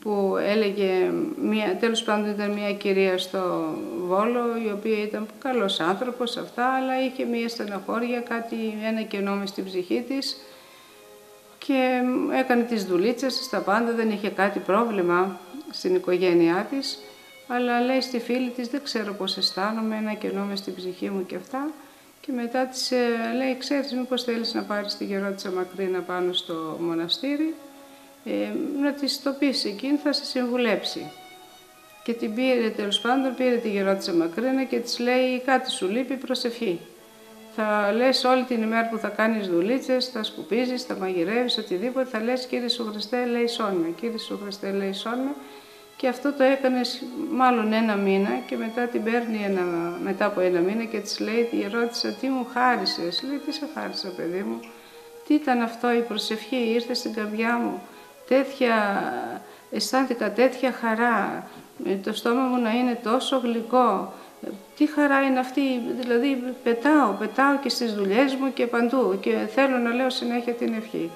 που έλεγε, τέλος πάντων ήταν μια κυρία στο Βόλο, η οποία ήταν καλός άνθρωπος αυτά, αλλά είχε μια στεναχώρια, ένα κενό μες στην ψυχή της και έκανε τις δουλίτσες, στα πάντα, δεν είχε κάτι πρόβλημα στην οικογένειά της, αλλά λέει στη φίλη της, δεν ξέρω πώς αισθάνομαι, ένα κενό μες στην ψυχή μου και αυτά. Και μετά της λέει, ξέρεις, μήπως θέλεις να πάρεις τη Γερόντισσα Μακρίνα πάνω στο μοναστήρι, να της το πεις εκείνη, θα σε συμβουλέψει. Και την πήρε, τέλος πάντων, πήρε τη Γερόντισσα Μακρίνα και της λέει, κάτι σου λείπει, προσευχή. Θα λες όλη την ημέρα που θα κάνεις δουλίτσες, θα σκουπίζεις, θα μαγειρεύεις, οτιδήποτε, θα λες, Κύριε Σου Χριστέ, ελέησόν με, Κύριε Σου Χριστέ, ελέησόν με. Και αυτό το έκανε μάλλον ένα μήνα και μετά την παίρνει μετά από ένα μήνα και της λέει, τη ρώτησα, τι μου χάρισες? Λέει, τι σε χάρισα, παιδί μου? Τι ήταν αυτό, η προσευχή ήρθε στην καρδιά μου, αισθάνθηκα τέτοια χαρά, το στόμα μου να είναι τόσο γλυκό. Τι χαρά είναι αυτή, δηλαδή πετάω και στις δουλειές μου και παντού και θέλω να λέω συνέχεια την ευχή.